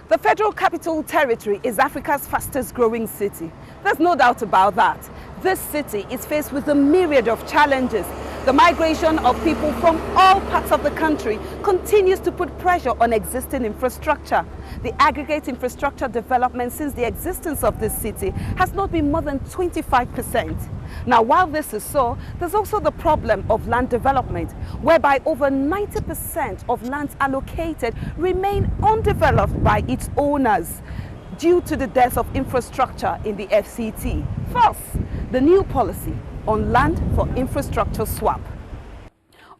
The Federal Capital Territory is Africa's fastest growing city. There's no doubt about that. This city is faced with a myriad of challenges. The migration of people from all parts of the country continues to put pressure on existing infrastructure. The aggregate infrastructure development since the existence of this city has not been more than 25%. Now, while this is so, there's also the problem of land development, whereby over 90% of lands allocated remain undeveloped by its owners due to the dearth of infrastructure in the FCT. First, the new policy on land for infrastructure swap.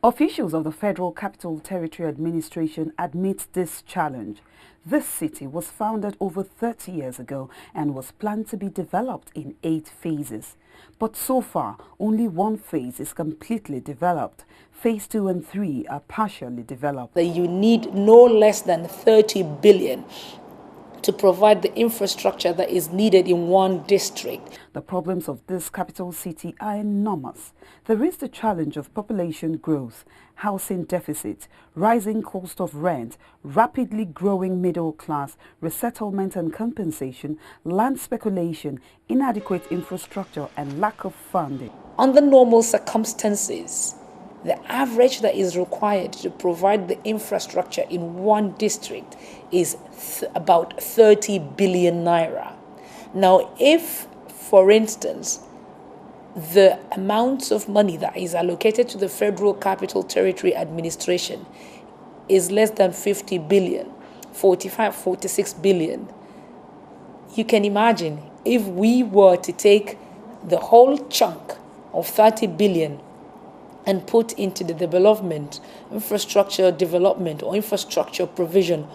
Officials of the Federal Capital Territory Administration admit this challenge. This city was founded over 30 years ago and was planned to be developed in 8 phases. But so far, only one phase is completely developed. Phase 2 and 3 are partially developed. You need no less than 30 billion to provide the infrastructure that is needed in one district. The problems of this capital city are enormous. There is the challenge of population growth, housing deficit, rising cost of rent, rapidly growing middle class, resettlement and compensation, land speculation, inadequate infrastructure and lack of funding. Under normal circumstances, the average that is required to provide the infrastructure in one district is about 30 billion naira. Now, if, for instance, the amount of money that is allocated to the Federal Capital Territory Administration is less than 50 billion, 45, 46 billion, you can imagine if we were to take the whole chunk of 30 billion and put into the development, infrastructure development or infrastructure provision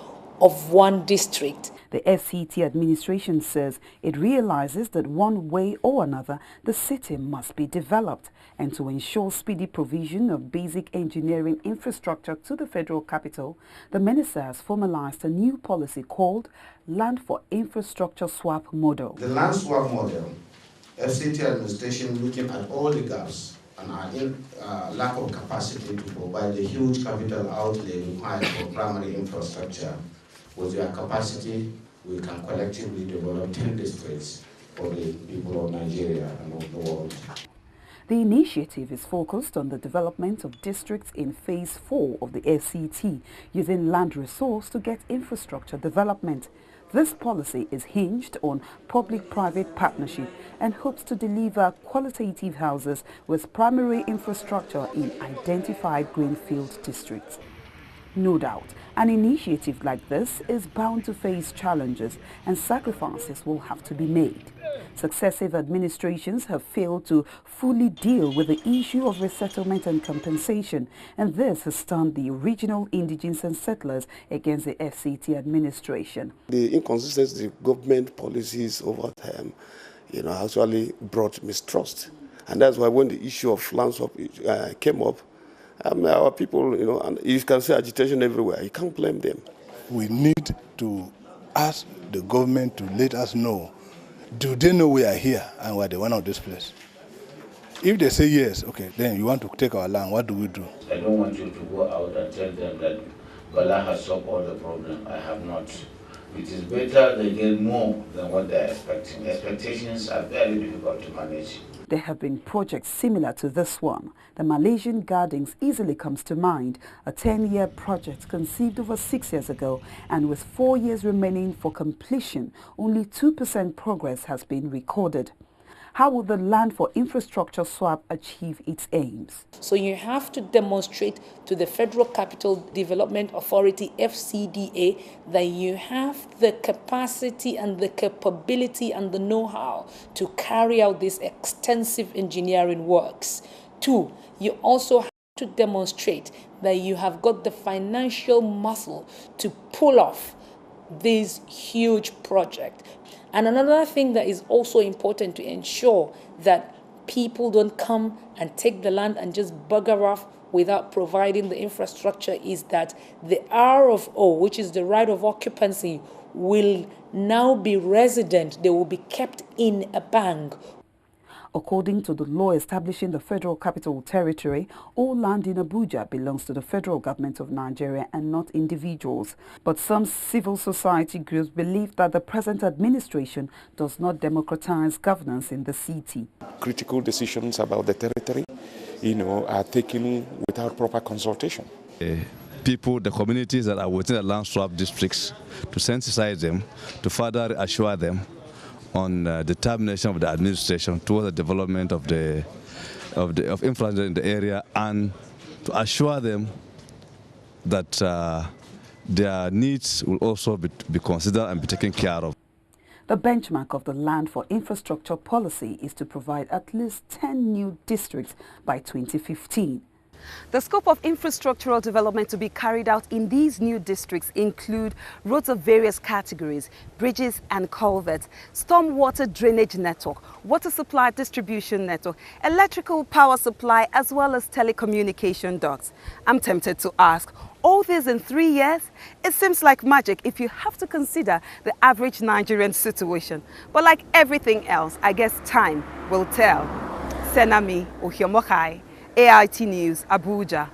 of one district. The FCT administration says it realizes that one way or another, the city must be developed, and to ensure speedy provision of basic engineering infrastructure to the federal capital, the minister has formalized a new policy called Land for Infrastructure Swap Model. The land swap model, FCT administration looking at all the gaps and our lack of capacity to provide the huge capital outlay required for primary infrastructure. With their capacity, we can collectively develop 10 districts for the people of Nigeria and of the world. The initiative is focused on the development of districts in Phase 4 of the FCT, using land resource to get infrastructure development. This policy is hinged on public-private partnership and hopes to deliver qualitative houses with primary infrastructure in identified greenfield districts. No doubt, an initiative like this is bound to face challenges and sacrifices will have to be made. Successive administrations have failed to fully deal with the issue of resettlement and compensation, and this has turned the original indigents and settlers against the FCT administration. The inconsistency of government policies over time, actually brought mistrust. And that's why when the issue of land swap came up, our people, and you can see agitation everywhere. You can't blame them. We need to ask the government to let us know, do they know we are here and we are the one of this place? If they say yes, okay, then you want to take our land, what do we do? I don't want you to go out and tell them that Bala has solved all the problem. I have not. It is better they get more than what they are expecting. Expectations are very difficult to manage. There have been projects similar to this one. The Malaysian Gardens easily comes to mind, a 10-year project conceived over 6 years ago, and with 4 years remaining for completion, only 2% progress has been recorded. How will the Land for Infrastructure Swap achieve its aims? So you have to demonstrate to the Federal Capital Development Authority, FCDA, that you have the capacity and the capability and the know-how to carry out these extensive engineering works. 2, you also have to demonstrate that you have got the financial muscle to pull off this huge project. And another thing that is also important to ensure that people don't come and take the land and just bugger off without providing the infrastructure is that the R of O, which is the right of occupancy, will now be resident. They will be kept in a bank. According to the law establishing the Federal Capital Territory, all land in Abuja belongs to the federal government of Nigeria and not individuals. But some civil society groups believe that the present administration does not democratize governance in the city. Critical decisions about the territory, are taken without proper consultation. People, the communities that are within the land swap districts, to sensitize them, to further assure them on determination of the administration towards the development of infrastructure in the area, and to assure them that their needs will also be considered and be taken care of. The benchmark of the Land for Infrastructure policy is to provide at least 10 new districts by 2015. The scope of infrastructural development to be carried out in these new districts include roads of various categories, bridges and culverts, stormwater drainage network, water supply distribution network, electrical power supply, as well as telecommunication ducts. I'm tempted to ask, all this in 3 years? It seems like magic if you have to consider the average Nigerian situation. But like everything else, I guess time will tell. Senami, Ohiomokhare, AIT News, Abuja.